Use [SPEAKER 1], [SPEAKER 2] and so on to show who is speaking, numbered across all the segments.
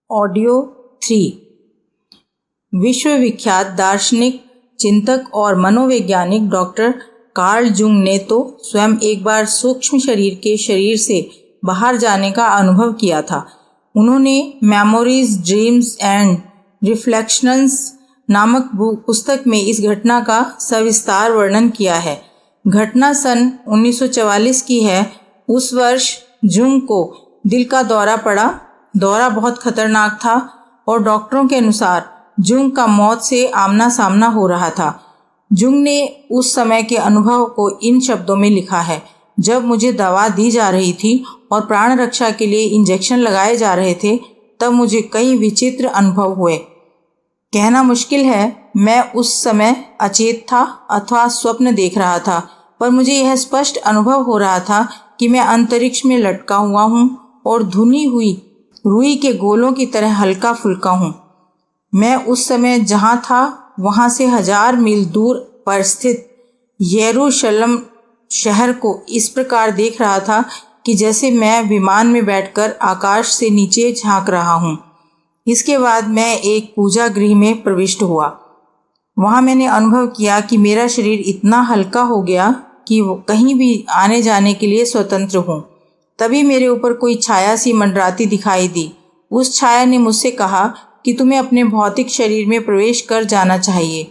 [SPEAKER 1] Audio 3। विश्वविख्यात दार्शनिक, चिंतक और मनोवैज्ञानिक डॉक्टर कार्ल जुंग ने तो स्वयं एक बार सूक्ष्म शरीर के शरीर से बाहर जाने का अनुभव किया था। उन्होंने मेमोरीज, ड्रीम्स एंड रिफ्लेक्शंस नामक पुस्तक में इस घटना का सविस्तार वर्णन किया है। घटना सन 1944 की है। उस वर्ष जुंग को दिल का दौरा पड़ा। दौरा बहुत खतरनाक था और डॉक्टरों के अनुसार जुंग का मौत से आमना सामना हो रहा था। जुंग ने उस समय के अनुभव को इन शब्दों में लिखा है। जब मुझे दवा दी जा रही थी और प्राण रक्षा के लिए इंजेक्शन लगाए जा रहे थे, तब मुझे कई विचित्र अनुभव हुए। कहना मुश्किल है मैं उस समय अचेत था अथवा स्वप्न देख रहा था, पर मुझे यह स्पष्ट अनुभव हो रहा था कि मैं अंतरिक्ष में लटका हुआ हूँ और धुनी हुई रुई के गोलों की तरह हल्का फुल्का हूँ। मैं उस समय जहाँ था वहाँ से 1000 मील दूर पर स्थित यरूशलेम शहर को इस प्रकार देख रहा था कि जैसे मैं विमान में बैठकर आकाश से नीचे झांक रहा हूँ। इसके बाद मैं एक पूजा गृह में प्रविष्ट हुआ। वहाँ मैंने अनुभव किया कि मेरा शरीर इतना हल्का हो गया कि वो कहीं भी आने जाने के लिए स्वतंत्र हूँ। तभी मेरे ऊपर कोई छाया सी मंडराती दिखाई दी। उस छाया ने मुझसे कहा कि तुम्हें अपने भौतिक शरीर में प्रवेश कर जाना चाहिए।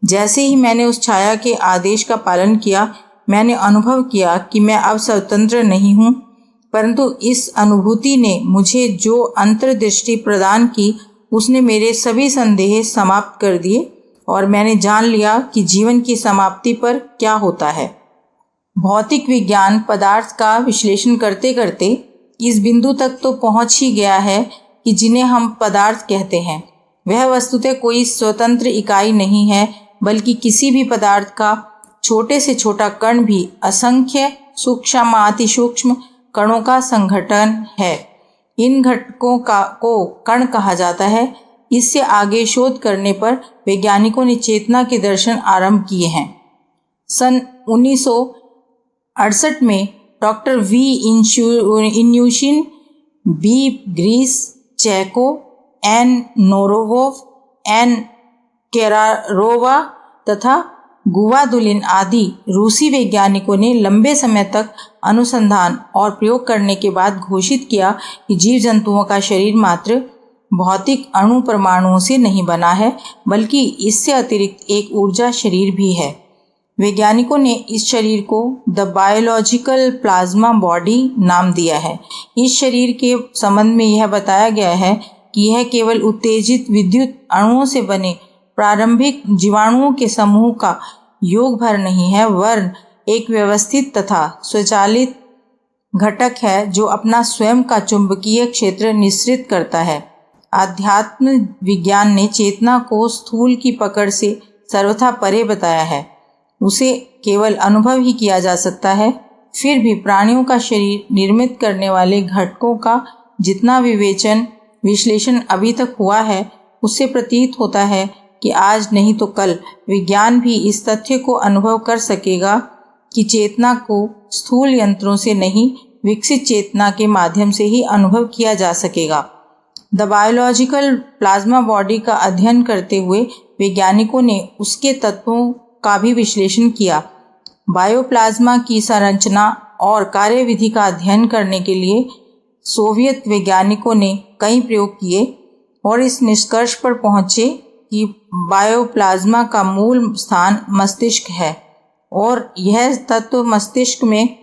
[SPEAKER 1] जैसे ही मैंने उस छाया के आदेश का पालन किया, मैंने अनुभव किया कि मैं अब स्वतंत्र नहीं हूँ, परंतु इस अनुभूति ने मुझे जो अंतर्दृष्टि प्रदान की, उसने मेरे सभी संदेह समाप्त कर दिए और मैंने जान लिया कि जीवन की समाप्ति पर क्या होता है। भौतिक विज्ञान पदार्थ का विश्लेषण करते करते इस बिंदु तक तो पहुंच ही गया है कि जिन्हें हम पदार्थ कहते हैं, वह वस्तुतः कोई स्वतंत्र इकाई नहीं है, बल्कि किसी भी पदार्थ का छोटे से छोटा कण भी असंख्य सूक्ष्माति सूक्ष्म कणों का संगठन है। इन घटकों को कण कहा जाता है। इससे आगे शोध करने पर वैज्ञानिकों ने चेतना के दर्शन आरंभ किए हैं। सन 1968 में doctor V Inyushin, B Grees, Chaiko, N Norovov, N Kerarova तथा गुवादुलिन आदि रूसी वैज्ञानिकों ने लंबे समय तक अनुसंधान और प्रयोग करने के बाद घोषित किया कि जीव जंतुओं का शरीर मात्र भौतिक अणु परमाणुओं से नहीं बना है, बल्कि इससे अतिरिक्त एक ऊर्जा शरीर भी है। वैज्ञानिकों ने इस शरीर को द बायोलॉजिकल प्लाज्मा बॉडी नाम दिया है। इस शरीर के संबंध में यह बताया गया है कि यह केवल उत्तेजित विद्युत अणुओं से बने प्रारंभिक जीवाणुओं के समूह का योग भर नहीं है, वरन एक व्यवस्थित तथा स्वचालित घटक है जो अपना स्वयं का चुंबकीय क्षेत्र निश्चित करता है। आध्यात्म विज्ञान ने चेतना को स्थूल की पकड़ से सर्वथा परे बताया है। उसे केवल अनुभव ही किया जा सकता है। फिर भी प्राणियों का शरीर निर्मित करने वाले घटकों का जितना विवेचन विश्लेषण अभी तक हुआ है, उससे प्रतीत होता है कि आज नहीं तो कल विज्ञान भी इस तथ्य को अनुभव कर सकेगा कि चेतना को स्थूल यंत्रों से नहीं, विकसित चेतना के माध्यम से ही अनुभव किया जा सकेगा। द बायोलॉजिकल प्लाज्मा बॉडी का अध्ययन करते हुए वैज्ञानिकों ने उसके तत्वों का भी विश्लेषण किया। बायोप्लाज्मा की संरचना और कार्यविधि का अध्ययन करने के लिए सोवियत वैज्ञानिकों ने कई प्रयोग किए और इस निष्कर्ष पर पहुंचे कि बायोप्लाज्मा का मूल स्थान मस्तिष्क है और यह तत्व मस्तिष्क में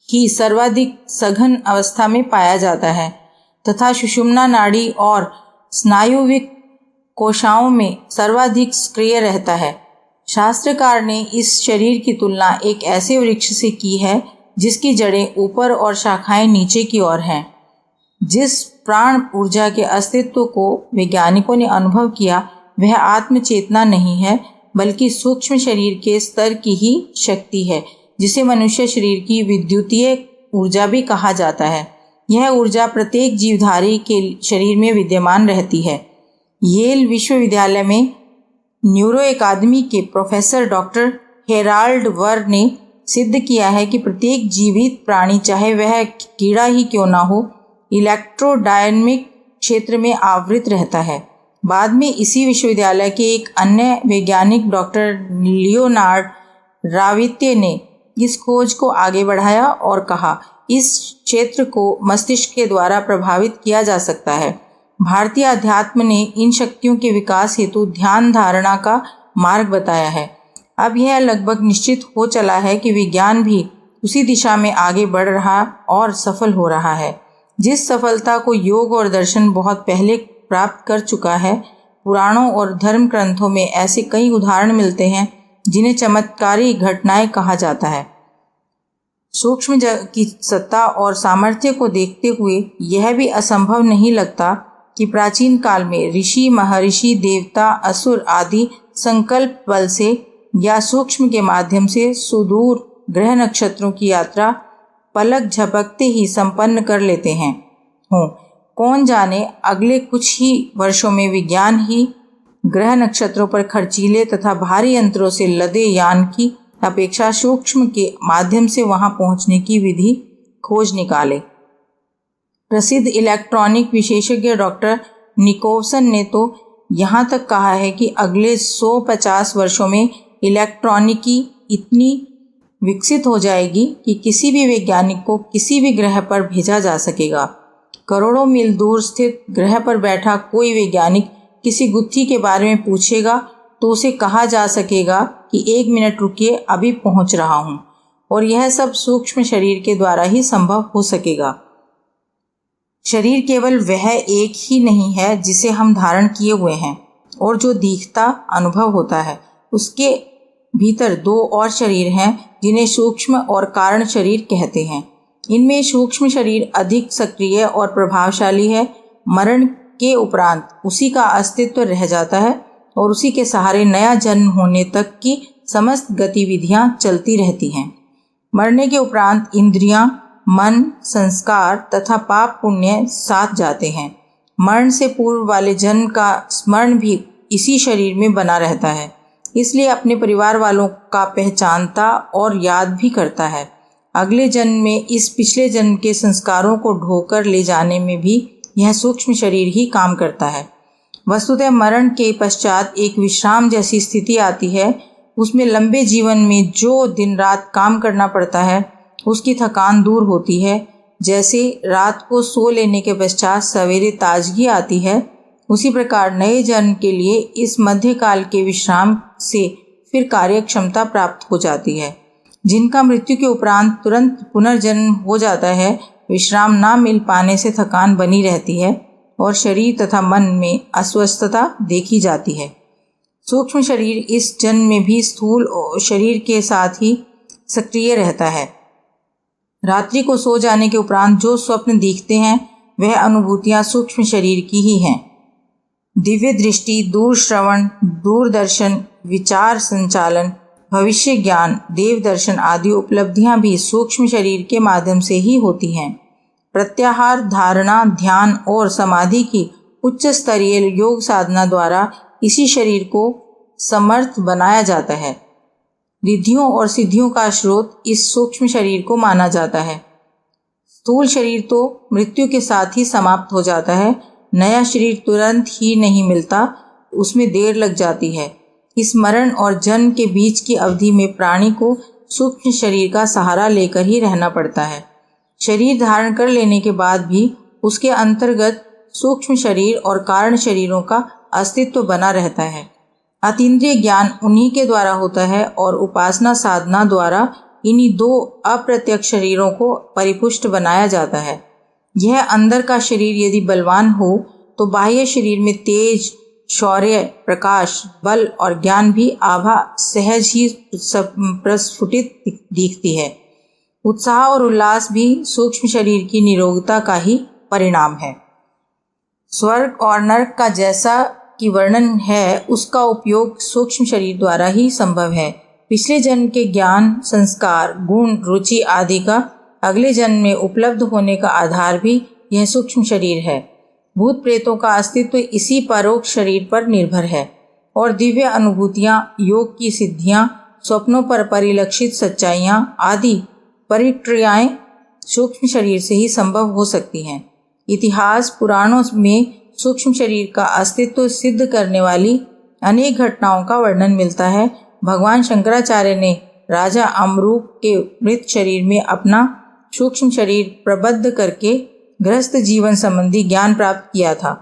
[SPEAKER 1] ही सर्वाधिक सघन अवस्था में पाया जाता है तथा सुषुम्ना नाड़ी और स्नायुविक कोशिकाओं में सर्वाधिक सक्रिय रहता है। शास्त्रकार ने इस शरीर की तुलना एक ऐसे वृक्ष से की है जिसकी जड़ें ऊपर और शाखाएं नीचे की ओर हैं। जिस प्राण ऊर्जा के अस्तित्व को वैज्ञानिकों ने अनुभव किया, वह आत्म चेतना नहीं है, बल्कि सूक्ष्म शरीर के स्तर की ही शक्ति है, जिसे मनुष्य शरीर की विद्युतीय ऊर्जा भी कहा जाता है। यह ऊर्जा प्रत्येक जीवधारी के शरीर में विद्यमान रहती है। येल विश्वविद्यालय में न्यूरो अकादमी के प्रोफेसर डॉक्टर हेराल्ड वर ने सिद्ध किया है कि प्रत्येक जीवित प्राणी, चाहे वह कीड़ा ही क्यों ना हो, इलेक्ट्रोडायनेमिक क्षेत्र में आवृत रहता है। बाद में इसी विश्वविद्यालय के एक अन्य वैज्ञानिक डॉक्टर लियोनार्ड रावित्य ने इस खोज को आगे बढ़ाया और कहा, इस क्षेत्र को मस्तिष्क के द्वारा प्रभावित किया जा सकता है। भारतीय अध्यात्म ने इन शक्तियों के विकास हेतु ध्यान धारणा का मार्ग बताया है। अब यह लगभग निश्चित हो चला है कि विज्ञान भी उसी दिशा में आगे बढ़ रहा और सफल हो रहा है। जिस सफलता को योग और दर्शन बहुत पहले प्राप्त कर चुका है, पुराणों और धर्म ग्रंथों में ऐसे कई उदाहरण मिलते हैं जिन्हें चमत्कारी घटनाएं कहा जाता है। सूक्ष्म की सत्ता और सामर्थ्य को देखते हुए यह भी असंभव नहीं लगता कि प्राचीन काल में ऋषि, महर्षि, देवता, असुर आदि संकल्प बल से या सूक्ष्म के माध्यम से सुदूर ग्रह नक्षत्रों की यात्रा पलक झपकते ही संपन्न कर लेते हैं। कौन जाने अगले कुछ ही वर्षों में विज्ञान ही ग्रह नक्षत्रों पर खर्चीले तथा भारी यंत्रों से लदे यान की अपेक्षा सूक्ष्म के माध्यम से वहां पहुंचने की विधि खोज निकाले। प्रसिद्ध इलेक्ट्रॉनिक विशेषज्ञ डॉक्टर निकोलसन ने तो यहाँ तक कहा है कि अगले 150 वर्षों में इलेक्ट्रॉनिकी इतनी विकसित हो जाएगी कि किसी भी वैज्ञानिक को किसी भी ग्रह पर भेजा जा सकेगा। करोड़ों मील दूर स्थित ग्रह पर बैठा कोई वैज्ञानिक किसी गुत्थी के बारे में पूछेगा तो उसे कहा जा सकेगा कि 1 मिनट रुकिए, अभी पहुंच रहा हूं। और यह सब सूक्ष्म शरीर के द्वारा ही संभव हो सकेगा। शरीर केवल वह एक ही नहीं है जिसे हम धारण किए हुए हैं और जो दिखता अनुभव होता है। उसके भीतर 2 और शरीर हैं जिन्हें सूक्ष्म और कारण शरीर कहते हैं। इनमें सूक्ष्म शरीर अधिक सक्रिय और प्रभावशाली है। मरण के उपरांत उसी का अस्तित्व रह जाता है और उसी के सहारे नया जन्म होने तक की समस्त गतिविधियां चलती रहती हैं। मरने के उपरांत इंद्रियां, मन, संस्कार तथा पाप पुण्य साथ जाते हैं। मरण से पूर्व वाले जन्म का स्मरण भी इसी शरीर में बना रहता है, इसलिए अपने परिवार वालों का पहचानता और याद भी करता है। अगले जन्म में इस पिछले जन्म के संस्कारों को ढोकर ले जाने में भी यह सूक्ष्म शरीर ही काम करता है। वस्तुतः मरण के पश्चात एक विश्राम जैसी स्थिति आती है। उसमें लंबे जीवन में जो दिन रात काम करना पड़ता है उसकी थकान दूर होती है। जैसे रात को सो लेने के पश्चात सवेरे ताजगी आती है, उसी प्रकार नए जन्म के लिए इस मध्यकाल के विश्राम से फिर कार्य क्षमता प्राप्त हो जाती है। जिनका मृत्यु के उपरांत तुरंत पुनर्जन्म हो जाता है, विश्राम ना मिल पाने से थकान बनी रहती है और शरीर तथा मन में अस्वस्थता देखी जाती है। सूक्ष्म शरीर इस जन्म में भी स्थूल शरीर के साथ ही सक्रिय रहता है। रात्रि को सो जाने के उपरांत जो स्वप्न दिखते हैं वह अनुभूतियां सूक्ष्म शरीर की ही हैं। दिव्य दृष्टि, दूर श्रवण, दूरदर्शन, विचार संचालन, भविष्य ज्ञान, देव दर्शन आदि उपलब्धियां भी सूक्ष्म शरीर के माध्यम से ही होती हैं। प्रत्याहार, धारणा, ध्यान और समाधि की उच्च स्तरीय योग साधना द्वारा इसी शरीर को समर्थ बनाया जाता है। रिद्धियों और सिद्धियों का स्रोत इस सूक्ष्म शरीर को माना जाता है। स्थूल शरीर तो मृत्यु के साथ ही समाप्त हो जाता है। नया शरीर तुरंत ही नहीं मिलता, उसमें देर लग जाती है। इस मरण और जन्म के बीच की अवधि में प्राणी को सूक्ष्म शरीर का सहारा लेकर ही रहना पड़ता है। शरीर धारण कर लेने के बाद भी उसके अंतर्गत सूक्ष्म शरीर और कारण शरीरों का अस्तित्व बना रहता है। अतीन्द्रिय ज्ञान उन्हीं के द्वारा होता है और उपासना साधना द्वारा इन्हीं 2 अप्रत्यक्ष शरीरों को परिपुष्ट बनाया जाता है। यह अंदर का शरीर यदि बलवान हो तो बाह्य शरीर में तेज, शौर्य, प्रकाश, बल और ज्ञान भी आभा सहज ही प्रस्फुटित दिखती है। उत्साह और उल्लास भी सूक्ष्म शरीर की निरोगता का ही परिणाम है। स्वर्ग और नरक का जैसा कि वर्णन है उसका उपयोग सूक्ष्म शरीर द्वारा ही संभव है। पिछले जन्म के ज्ञान, संस्कार, गुण, रुचि आदि का अगले जन्म में उपलब्ध होने का आधार भी यह सूक्ष्म शरीर है। भूत प्रेतों का अस्तित्व इसी परोक्ष शरीर पर निर्भर है और दिव्य अनुभूतियां, योग की सिद्धियां, स्वप्नों पर परिलक्षित सच्चाइयां आदि परिक्रियाएं सूक्ष्म शरीर से ही संभव हो सकती हैं। इतिहास पुराणों में सूक्ष्म शरीर का अस्तित्व सिद्ध करने वाली अनेक घटनाओं का वर्णन मिलता है। भगवान शंकराचार्य ने राजा अमरूक के मृत शरीर में अपना सूक्ष्म शरीर प्रबद्ध करके गृहस्थ जीवन संबंधी ज्ञान प्राप्त किया था।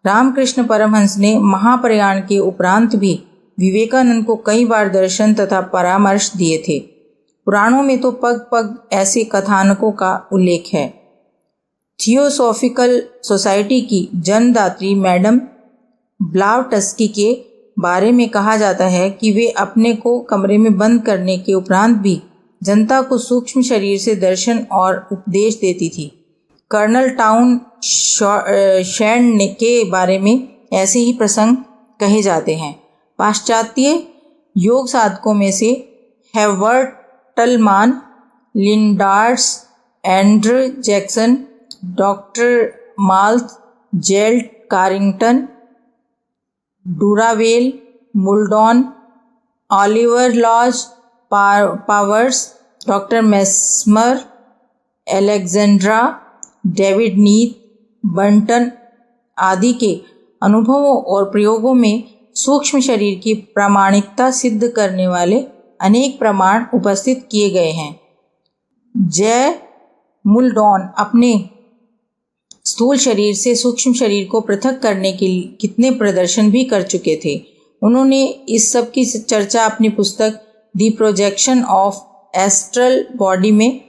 [SPEAKER 1] रामकृष्ण परमहंस ने महाप्रयाण के उपरांत भी विवेकानंद को कई बार दर्शन तथा परामर्श दिए थे। पुराणों में तो पग पग ऐसे कथानकों का उल्लेख है। थियोसॉफिकल सोसाइटी की जन्मदात्री मैडम ब्लावटस्की के बारे में कहा जाता है कि वे अपने को कमरे में बंद करने के उपरांत भी जनता को सूक्ष्म शरीर से दर्शन और उपदेश देती थी। कर्नल टाउन शैंड के बारे में ऐसे ही प्रसंग कहे जाते हैं। पाश्चात्य योग साधकों में से Hewart Tallman, Lindars, Andrew Jackson, doctor Malth, Jelt Carrington, Duravel, Muldoon, Oliver Lodge Powers, doctor Mesmer, Alexandra, David Neeth, Banton आदि के अनुभवों और प्रयोगों में सूक्ष्म शरीर की प्रामाणिकता सिद्ध करने वाले अनेक प्रमाण उपस्थित किए गए हैं। जय मुल्डॉन अपने स्थूल शरीर से सूक्ष्म शरीर को पृथक करने के कितने प्रदर्शन भी कर चुके थे। उन्होंने इस सब की चर्चा अपनी पुस्तक the projection of astral body में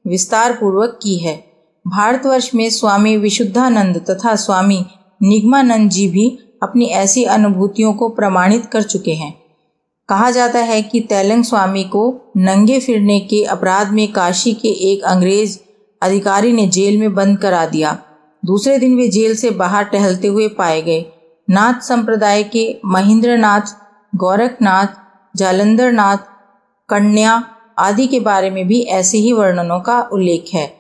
[SPEAKER 1] विस्तार पूर्वक की है। भारतवर्ष में स्वामी विशुद्धानंद तथा स्वामी निगमानंद जी भी अपनी ऐसी अनुभूतियों को प्रमाणित कर चुके हैं। कहा जाता है कि तैलंग स्वामी को नंगे फिरने के अपराध में काशी के एक अंग्रेज अधिकारी ने जेल में बंद करा दिया। दूसरे दिन वे जेल से बाहर टहलते हुए पाए गए। नाथ संप्रदाय के महेंद्रनाथ, गोरखनाथ, जालंधरनाथ, कन्या आदि के बारे में भी ऐसे ही वर्णनों का उल्लेख है।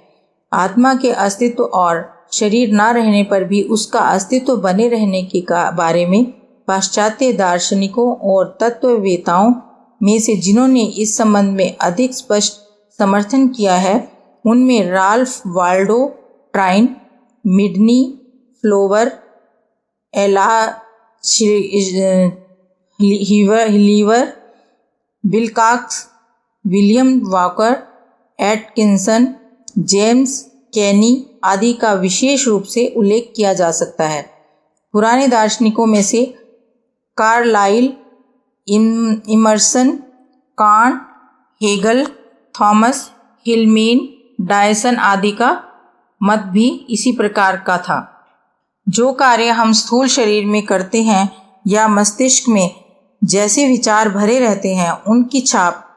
[SPEAKER 1] आत्मा के अस्तित्व और शरीर न रहने पर भी उसका अस्तित्व बने रहने के बारे में पाश्चात्य दार्शनिकों और तत्ववेताओं में से जिन्होंने इस संबंध में अधिक स्पष्ट समर्थन किया है, उनमें Ralph Waldo Trine, Midney Flower, Ella Lever, Wilcox, William Walker Atkinson, James Kenny आदि का विशेष रूप से उल्लेख किया जा सकता है। पुराने दार्शनिकों में से Carlyle, Emerson, Kant, Hegel, Thomas, Hillman, Dyson आदि का मत भी इसी प्रकार का था। जो कार्य हम स्थूल शरीर में करते हैं या मस्तिष्क में जैसे विचार भरे रहते हैं, उनकी छाप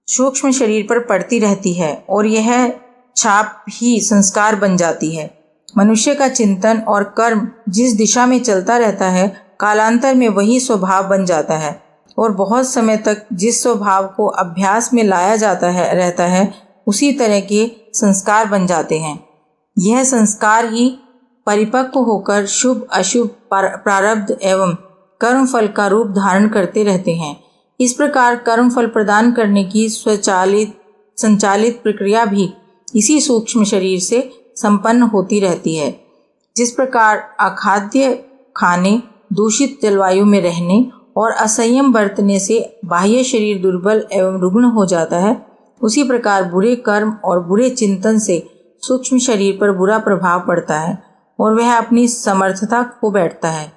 [SPEAKER 1] सूक्ष्म शरीर पर पड़ती रहती है और यह छाप ही संस्कार बन जाती है। मनुष्य का चिंतन और कर्म जिस दिशा में चलता रहता है, कालांतर में वही स्वभाव बन जाता है और बहुत समय तक जिस स्वभाव को अभ्यास में लाया जाता है रहता है, उसी तरह के संस्कार बन जाते हैं। यह संस्कार ही परिपक्व होकर शुभ अशुभ प्रारब्ध एवं कर्मफल का रूप धारण करते रहते हैं। इस प्रकार कर्मफल प्रदान करने की संचालित प्रक्रिया भी इसी सूक्ष्म शरीर से संपन्न होती रहती है। जिस प्रकार अखाद्य खाने, दूषित जलवायु में रहने और असंयम बरतने से बाह्य शरीर दुर्बल एवं रुग्ण हो जाता है, उसी प्रकार बुरे कर्म और बुरे चिंतन से सूक्ष्म शरीर पर बुरा प्रभाव पड़ता है और वह अपनी समर्थता खो बैठता है।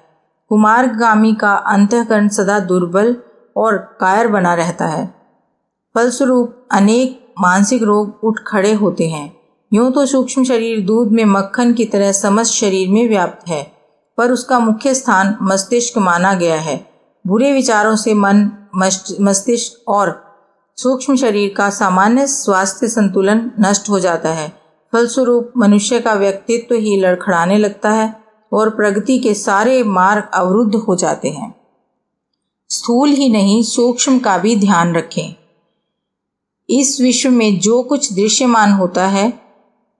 [SPEAKER 1] कुमारगामी का अंतःकरण सदा दुर्बल और कायर बना रहता है। फलस्वरूप अनेक मानसिक रोग उठ खड़े होते हैं। यूँ तो सूक्ष्म शरीर दूध में मक्खन की तरह समस्त शरीर में व्याप्त है, पर उसका मुख्य स्थान मस्तिष्क माना गया है। बुरे विचारों से मन, मस्तिष्क और सूक्ष्म शरीर का सामान्य स्वास्थ्य संतुलन नष्ट हो जाता है। फलस्वरूप मनुष्य का व्यक्तित्व ही लड़खड़ाने लगता है और प्रगति के सारे मार्ग अवरुद्ध हो जाते हैं। स्थूल ही नहीं, सूक्ष्म का भी ध्यान रखें। इस विश्व में जो कुछ दृश्यमान होता है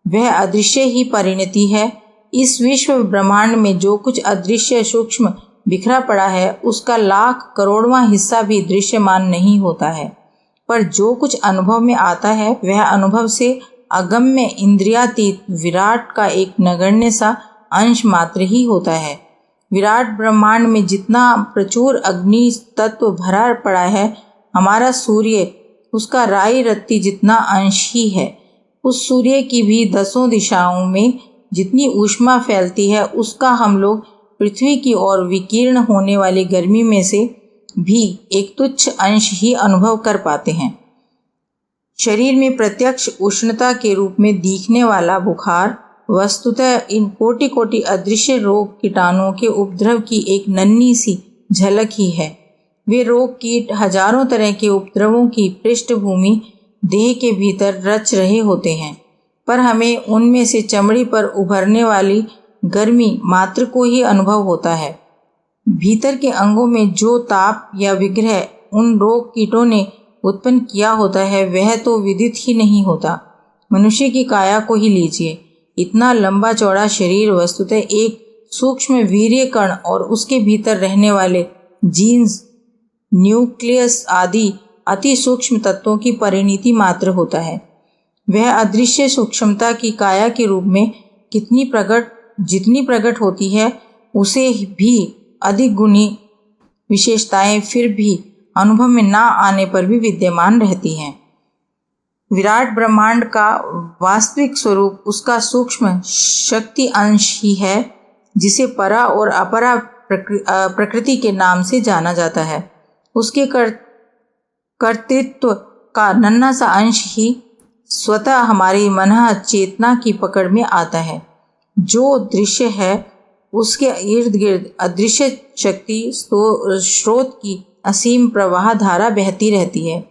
[SPEAKER 1] वह अदृश्य ही परिणति है। इस विश्व ब्रह्मांड में जो कुछ अदृश्य सूक्ष्म बिखरा पड़ा है, उसका लाख करोड़वां हिस्सा भी दृश्यमान नहीं होता है, पर जो कुछ अनुभव में आता है वह अनुभव से अगम्य इंद्रियातीत विराट का एक नगण्य सा अंश मात्र ही होता है। विराट ब्रह्मांड में जितना प्रचुर अग्नि तत्व भरा पड़ा है, हमारा सूर्य उसका राई रत्ती जितना अंश ही है। उस सूर्य की भी 10 दिशाओं में जितनी ऊष्मा फैलती है, उसका हम लोग पृथ्वी की ओर विकीर्ण होने वाली गर्मी में से भी एक तुच्छ अंश ही अनुभव कर पाते हैं। शरीर में प्रत्यक्ष उष्णता के रूप में दिखने वाला बुखार वस्तुतः इन कोटि कोटि अदृश्य रोग कीटाणुओं के उपद्रव की एक नन्ही सी झलक ही है। वे रोग कीट हजारों तरह के उपद्रवों की पृष्ठभूमि देह के भीतर रच रहे होते हैं, पर हमें उनमें से चमड़ी पर उभरने वाली गर्मी मात्र को ही अनुभव होता है। भीतर के अंगों में जो ताप या विग्रह उन रोग कीटों ने उत्पन्न किया होता है, वह तो विदित ही नहीं होता। मनुष्य की काया को ही लीजिए। इतना लंबा चौड़ा शरीर वस्तुतः एक सूक्ष्म वीर्य कण और उसके भीतर रहने वाले जीन्स, न्यूक्लियस आदि अति सूक्ष्म तत्वों की परिणति मात्र होता है। वह अदृश्य सूक्ष्मता की काया के रूप में जितनी प्रकट होती है, उसे भी अधिक गुणी विशेषताएं फिर भी अनुभव में ना आने पर भी विद्यमान रहती हैं। विराट ब्रह्मांड का वास्तविक स्वरूप उसका सूक्ष्म शक्ति अंश ही है, जिसे परा और अपरा प्रकृति के नाम से जाना जाता है। उसके कर्तृत्व का नन्हा सा अंश ही स्वतः हमारी मनः चेतना की पकड़ में आता है। जो दृश्य है उसके इर्द गिर्द अदृश्य शक्ति स्रोत की असीम प्रवाह धारा बहती रहती है।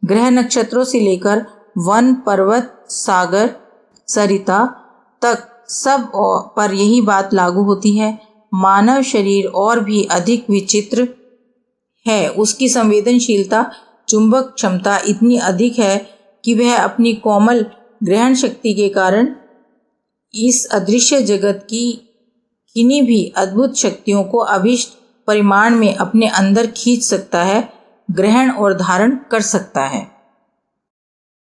[SPEAKER 1] ग्रह नक्षत्रों से लेकर वन, पर्वत, सागर, सरिता तक सब पर यही बात लागू होती है। मानव शरीर और भी अधिक विचित्र है। उसकी संवेदनशीलता, चुंबक क्षमता इतनी अधिक है कि वह अपनी कोमल ग्रहण शक्ति के कारण इस अदृश्य जगत की किन्हीं भी अद्भुत शक्तियों को अभीष्ट परिमाण में अपने अंदर खींच सकता है, ग्रहण और धारण कर सकता है।